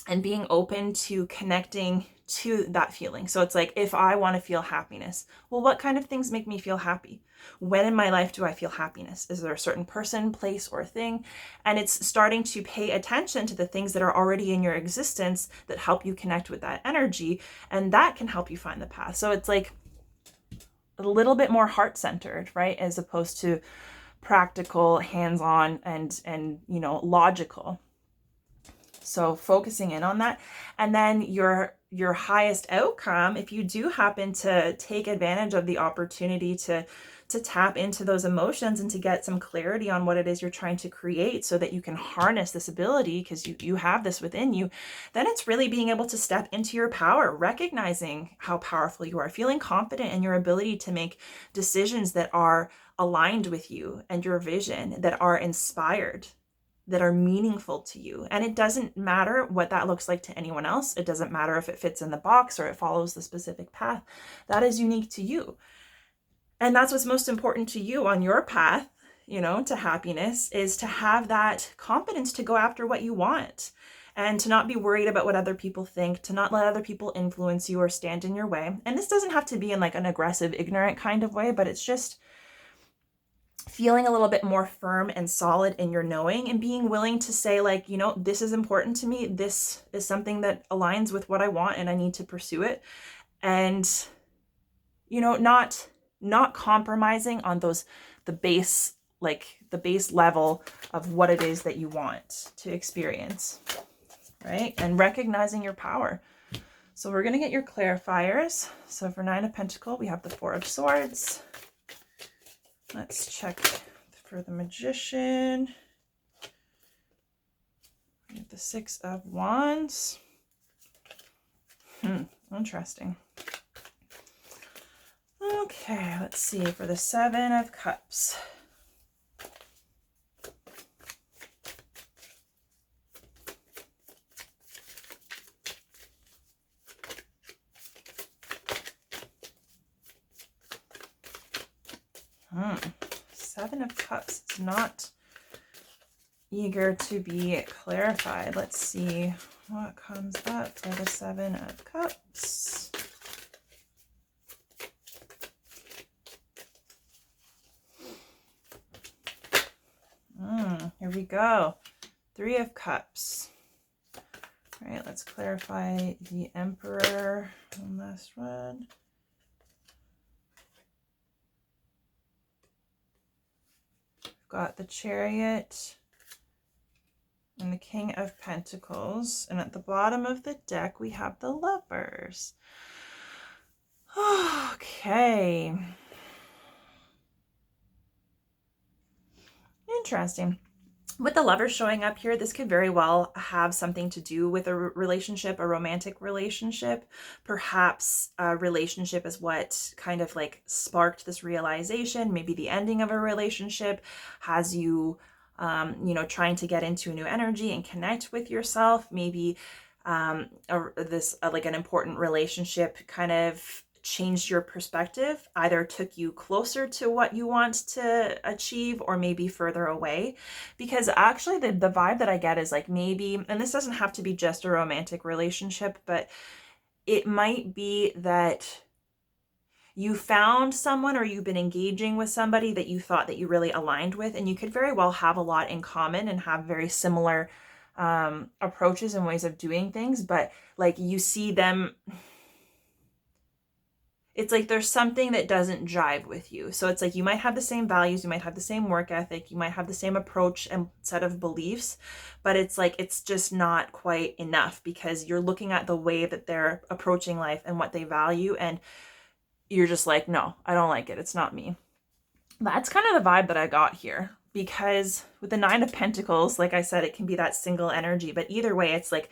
and being open to connecting to that feeling. So it's like, if I want to feel happiness, well, what kind of things make me feel happy? When in my life do I feel happiness? Is there a certain person, place, or thing? And it's starting to pay attention to the things that are already in your existence that help you connect with that energy. And that can help you find the path. So it's like a little bit more heart-centered, right? As opposed to practical, hands-on, and logical. So focusing in on that. And then your highest outcome, if you do happen to take advantage of the opportunity to tap into those emotions and to get some clarity on what it is you're trying to create so that you can harness this ability, because you have this within you, then it's really being able to step into your power, recognizing how powerful you are, feeling confident in your ability to make decisions that are aligned with you and your vision, that are inspired, that are meaningful to you. And it doesn't matter what that looks like to anyone else. It doesn't matter if it fits in the box or it follows the specific path. That is unique to you. And that's what's most important to you on your path, to happiness, is to have that confidence to go after what you want and to not be worried about what other people think, to not let other people influence you or stand in your way. And this doesn't have to be in like an aggressive, ignorant kind of way, but it's just feeling a little bit more firm and solid in your knowing and being willing to say, like, this is important to me. This is something that aligns with what I want and I need to pursue it. And, not compromising on the base level of what it is that you want to experience, right? And recognizing your power. So we're going to get your clarifiers. So for 9 of Pentacles, we have the 4 of Swords. Let's check for the Magician. We have the 6 of Wands. Interesting. Okay, let's see for the 7 of Cups. Seven of Cups is not eager to be clarified. Let's see what comes up for the 7 of Cups. Here we go. 3 of Cups. All right, let's clarify the Emperor. One last one. Got the Chariot and the King of Pentacles. And at the bottom of the deck, we have the Lovers. Okay. Interesting. With the Lovers showing up here, this could very well have something to do with a relationship, a romantic relationship. Perhaps a relationship is what kind of like sparked this realization. Maybe the ending of a relationship has you, trying to get into a new energy and connect with yourself. Maybe like an important relationship kind of changed your perspective, either took you closer to what you want to achieve or maybe further away. Because actually the vibe that I get is like, maybe, and this doesn't have to be just a romantic relationship, but it might be that you found someone or you've been engaging with somebody that you thought that you really aligned with, and you could very well have a lot in common and have very similar approaches and ways of doing things, but like you see them, it's like there's something that doesn't jive with you. So it's like you might have the same values, you might have the same work ethic, you might have the same approach and set of beliefs, but it's like it's just not quite enough because you're looking at the way that they're approaching life and what they value, and you're just like, no, I don't like it. It's not me. That's kind of the vibe that I got here, because with the 9 of Pentacles, like I said, it can be that single energy, but either way, it's like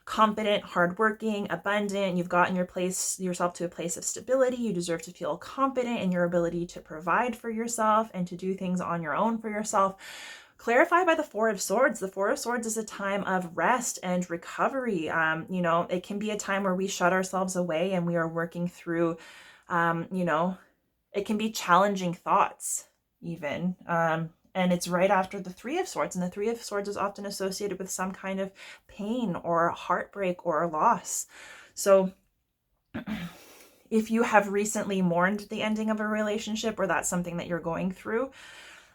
confident, hardworking, abundant. You've gotten yourself to a place of stability. You deserve to feel confident in your ability to provide for yourself and to do things on your own for yourself. Clarified by the 4 of Swords. The 4 of Swords is a time of rest and recovery. It can be a time where we shut ourselves away and we are working through, it can be challenging thoughts even. And it's right after the Three of Swords. And the Three of Swords is often associated with some kind of pain or heartbreak or loss. So if you have recently mourned the ending of a relationship, or that's something that you're going through,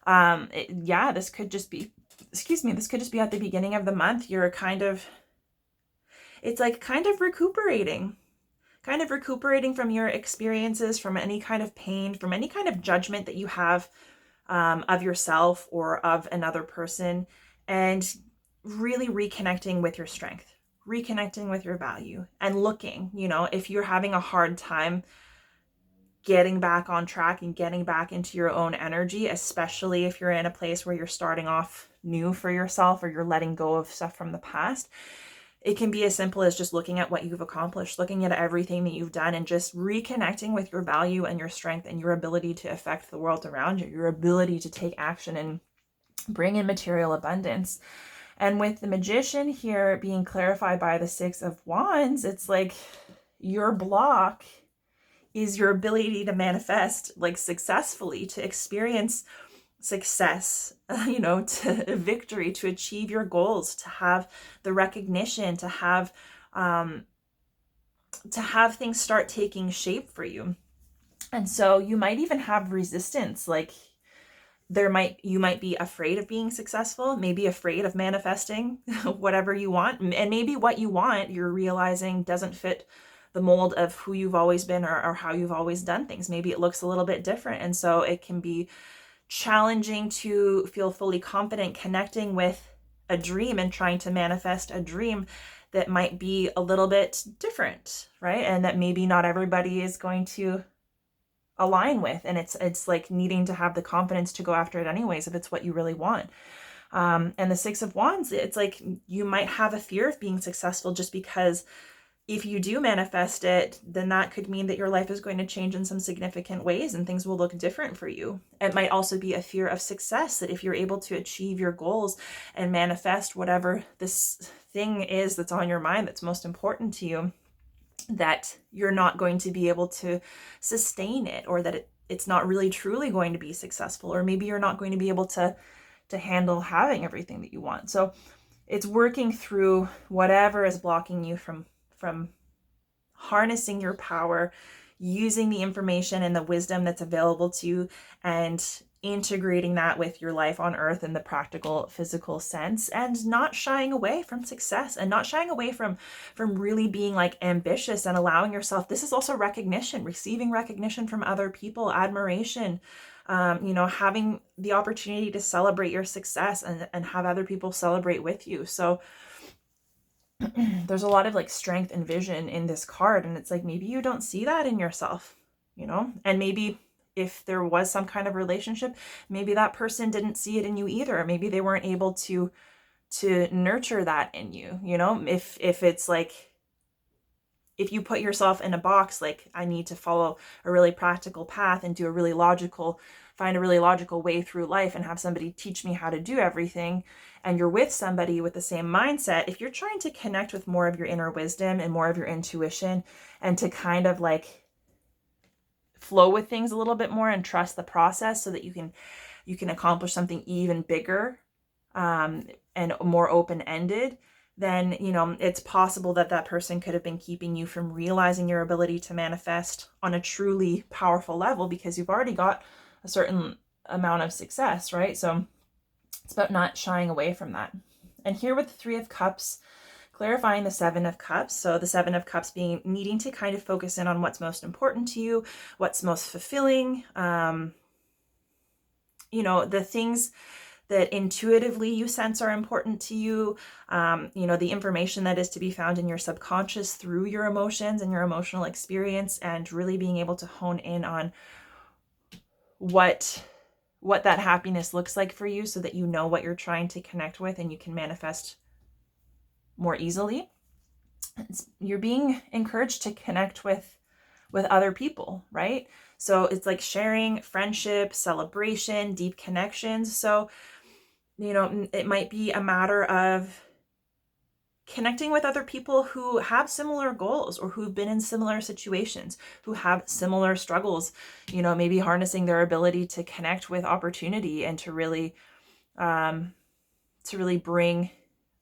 this could just be, this could just be at the beginning of the month. You're it's like kind of recuperating from your experiences, from any kind of pain, from any kind of judgment that you have of yourself or of another person, and really reconnecting with your strength, reconnecting with your value, and looking, if you're having a hard time getting back on track and getting back into your own energy, especially if you're in a place where you're starting off new for yourself or you're letting go of stuff from the past. It can be as simple as just looking at what you've accomplished, looking at everything that you've done, and just reconnecting with your value and your strength and your ability to affect the world around you, your ability to take action and bring in material abundance. And with the Magician here being clarified by the Six of Wands, it's like your block is your ability to manifest successfully, to experience success, to victory, to achieve your goals, to have the recognition, to have things start taking shape for you. And so you might even have resistance, you might be afraid of being successful, maybe afraid of manifesting whatever you want, and maybe what you want you're realizing doesn't fit the mold of who you've always been or how you've always done things. Maybe it looks a little bit different, and so it can be challenging to feel fully confident connecting with a dream and trying to manifest a dream that might be a little bit different, right? And that maybe not everybody is going to align with, and it's like needing to have the confidence to go after it anyways if it's what you really want. And the Six of Wands, it's like you might have a fear of being successful, just because if you do manifest it, then that could mean that your life is going to change in some significant ways and things will look different for you. It might also be a fear of success, that if you're able to achieve your goals and manifest whatever this thing is that's on your mind that's most important to you, that you're not going to be able to sustain it, or that it's not really truly going to be successful, or maybe you're not going to be able to handle having everything that you want. So it's working through whatever is blocking you from harnessing your power, using the information and the wisdom that's available to you, and integrating that with your life on earth in the practical, physical sense, and not shying away from success, and not shying away from really being ambitious and allowing yourself. This is also recognition, receiving recognition from other people, admiration, having the opportunity to celebrate your success and have other people celebrate with you. So there's a lot of strength and vision in this card, and it's maybe you don't see that in yourself, and maybe if there was some kind of relationship, maybe that person didn't see it in you either. Maybe they weren't able to nurture that in you, if it's if you put yourself in a box, I need to follow a really practical path and find a really logical way through life and have somebody teach me how to do everything, and you're with somebody with the same mindset, if you're trying to connect with more of your inner wisdom and more of your intuition, and to kind of flow with things a little bit more and trust the process, so that you can accomplish something even bigger and more open-ended, then it's possible that person could have been keeping you from realizing your ability to manifest on a truly powerful level, because you've already got a certain amount of success, right? So it's about not shying away from that. And here with the Three of Cups, clarifying the Seven of Cups. So the Seven of Cups being needing to kind of focus in on what's most important to you, what's most fulfilling, the things that intuitively you sense are important to you, the information that is to be found in your subconscious through your emotions and your emotional experience, and really being able to hone in on what that happiness looks like for you, so that you know what you're trying to connect with and you can manifest more easily. You're being encouraged to connect with other people, right? So it's sharing, friendship, celebration, deep connections. So it might be a matter of connecting with other people who have similar goals or who've been in similar situations, who have similar struggles, maybe harnessing their ability to connect with opportunity and to really bring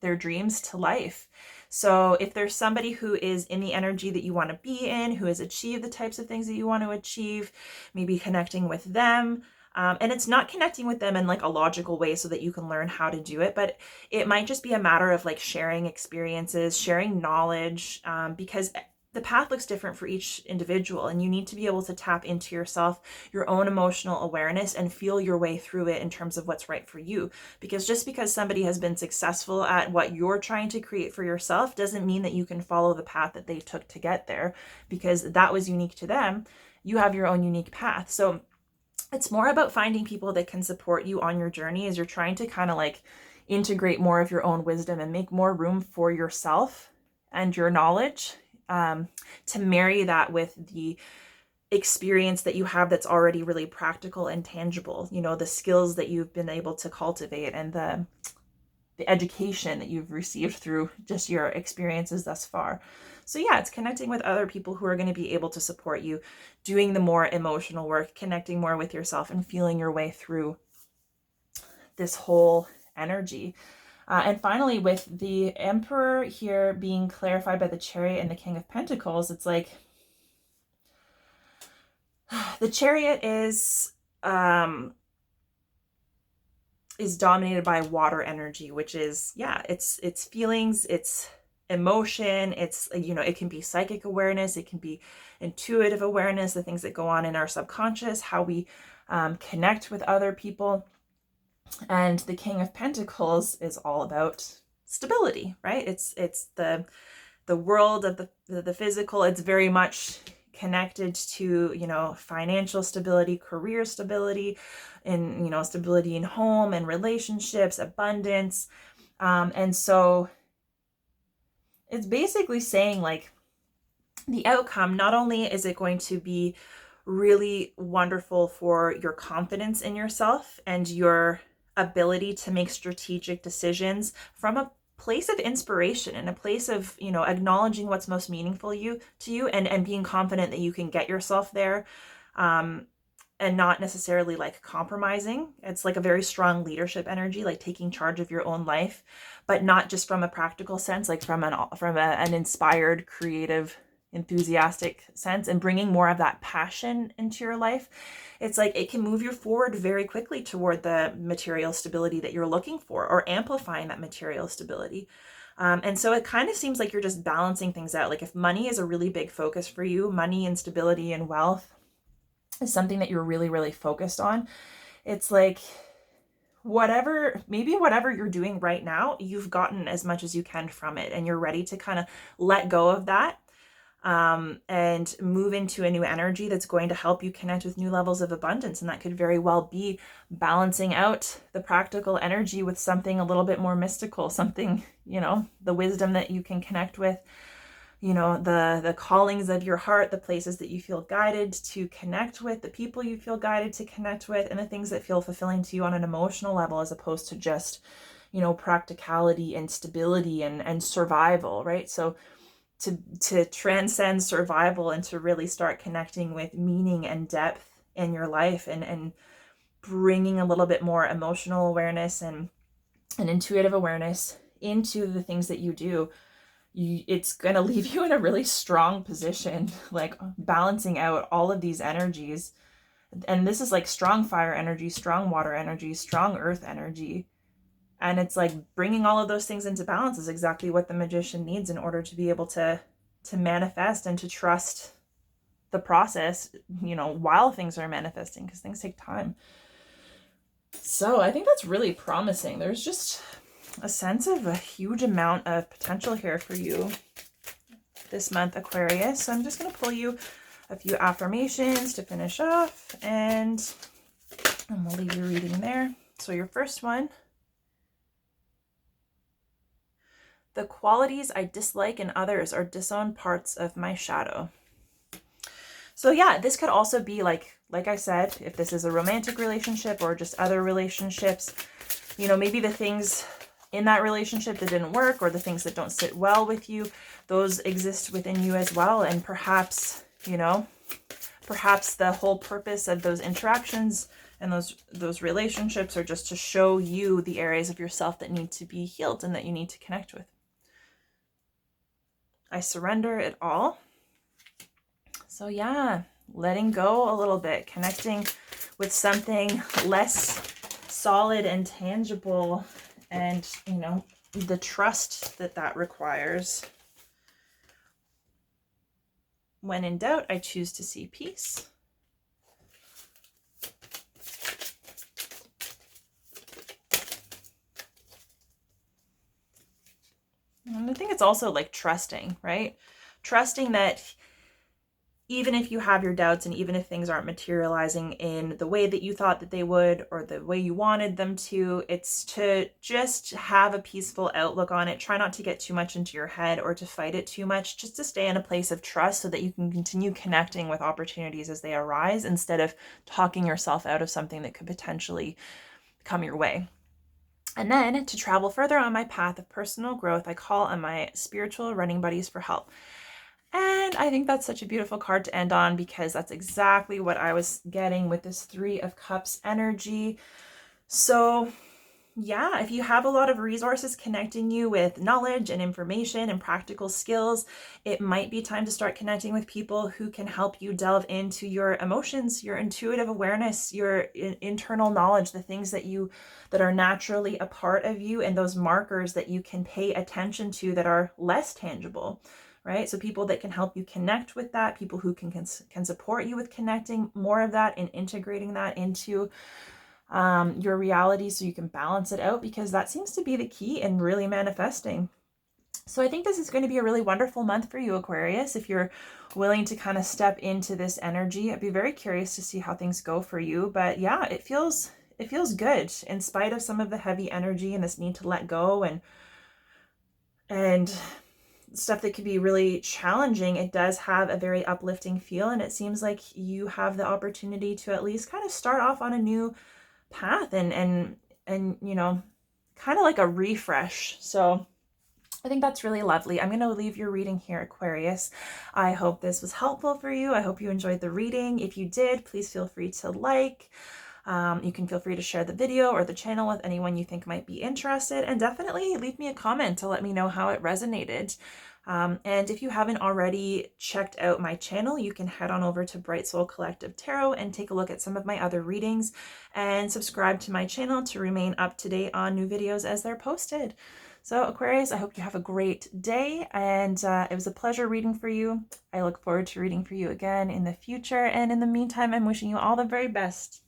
their dreams to life. So if there's somebody who is in the energy that you want to be in, who has achieved the types of things that you want to achieve, maybe connecting with them. And it's not connecting with them in like a logical way so that you can learn how to do it, but it might just be a matter of like sharing experiences, sharing knowledge, because the path looks different for each individual, and you need to be able to tap into yourself, your own emotional awareness, and feel your way through it in terms of what's right for you. Because just because somebody has been successful at what you're trying to create for yourself doesn't mean that you can follow the path that they took to get there, because that was unique to them. You have your own unique path. So it's more about finding people that can support you on your journey as you're trying to kind of like integrate more of your own wisdom and make more room for yourself and your knowledge, to marry that with the experience that you have that's already really practical and tangible, the skills that you've been able to cultivate, and the education that you've received through just your experiences thus far. So yeah, it's connecting with other people who are going to be able to support you, doing the more emotional work, connecting more with yourself, and feeling your way through this whole energy. And finally, with the Emperor here being clarified by the Chariot and the King of Pentacles, it's like the Chariot is dominated by water energy, which is, it's feelings, it's emotion, it's, it can be psychic awareness, it can be intuitive awareness, the things that go on in our subconscious, how we connect with other people. And the King of Pentacles is all about stability, right? It's the world of the physical. It's very much connected to, financial stability, career stability, and, stability in home and relationships, abundance. And so it's basically saying like the outcome, not only is it going to be really wonderful for your confidence in yourself and your ability to make strategic decisions from a place of inspiration and a place of, acknowledging what's most meaningful to you and being confident that you can get yourself there, and not necessarily like compromising. It's like a very strong leadership energy, like taking charge of your own life, but not just from a practical sense, like from an inspired, creative, enthusiastic sense, and bringing more of that passion into your life. It's like it can move you forward very quickly toward the material stability that you're looking for, or amplifying that material stability. And so it kind of seems like you're just balancing things out. Like if money is a really big focus for you, money and stability and wealth is something that you're really, really focused on. It's like whatever you're doing right now, you've gotten as much as you can from it, and you're ready to kind of let go of that, and move into a new energy that's going to help you connect with new levels of abundance. And that could very well be balancing out the practical energy with something a little bit more mystical, something, the wisdom that you can connect with, the callings of your heart, the places that you feel guided to connect with, the people you feel guided to connect with, and the things that feel fulfilling to you on an emotional level, as opposed to just, practicality and stability and survival, right? So to transcend survival and to really start connecting with meaning and depth in your life, and bringing a little bit more emotional awareness and intuitive awareness into the things that you do, it's going to leave you in a really strong position, like balancing out all of these energies. And this is like strong fire energy, strong water energy, strong earth energy. And it's like bringing all of those things into balance is exactly what the magician needs in order to be able to manifest and to trust the process, while things are manifesting, because things take time. So I think that's really promising. There's just a sense of a huge amount of potential here for you this month, Aquarius. So I'm just going to pull you a few affirmations to finish off, and we'll leave your reading there. So your first one: the qualities I dislike in others are disowned parts of my shadow. So yeah, this could also be like I said, if this is a romantic relationship or just other relationships, maybe the things in that relationship that didn't work, or the things that don't sit well with you, those exist within you as well. And perhaps, you know, perhaps the whole purpose of those interactions and those relationships are just to show you the areas of yourself that need to be healed and that you need to connect with. I surrender it all. So yeah, letting go a little bit, connecting with something less solid and tangible, and, you know, the trust that that requires. When in doubt, I choose to see peace. And I think it's also like trusting, right? Trusting that even if you have your doubts and even if things aren't materializing in the way that you thought that they would or the way you wanted them to, it's to just have a peaceful outlook on it. Try not to get too much into your head or to fight it too much, just to stay in a place of trust so that you can continue connecting with opportunities as they arise instead of talking yourself out of something that could potentially come your way. And then to travel further on my path of personal growth, I call on my spiritual running buddies for help. And I think that's such a beautiful card to end on, because that's exactly what I was getting with this 3 of Cups energy. So yeah, if you have a lot of resources connecting you with knowledge and information and practical skills, it might be time to start connecting with people who can help you delve into your emotions, your intuitive awareness, your internal knowledge, the things that are naturally a part of you, and those markers that you can pay attention to that are less tangible. Right? So people that can help you connect with that, people who can support you with connecting more of that and integrating that into your reality so you can balance it out, because that seems to be the key in really manifesting. So I think this is going to be a really wonderful month for you, Aquarius. If you're willing to kind of step into this energy, I'd be very curious to see how things go for you. But yeah, it feels good in spite of some of the heavy energy and this need to let go and stuff that could be really challenging. It does have a very uplifting feel, and it seems like you have the opportunity to at least kind of start off on a new path and you know, kind of like a refresh. So I think that's really lovely. I'm going to leave your reading here, Aquarius. I hope this was helpful for you. I hope you enjoyed the reading. If you did, please feel free to like. You can feel free to share the video or the channel with anyone you think might be interested, and definitely leave me a comment to let me know how it resonated. And if you haven't already checked out my channel, you can head on over to Bright Soul Collective Tarot and take a look at some of my other readings, and subscribe to my channel to remain up to date on new videos as they're posted. So Aquarius, I hope you have a great day, and it was a pleasure reading for you. I look forward to reading for you again in the future, and in the meantime, I'm wishing you all the very best.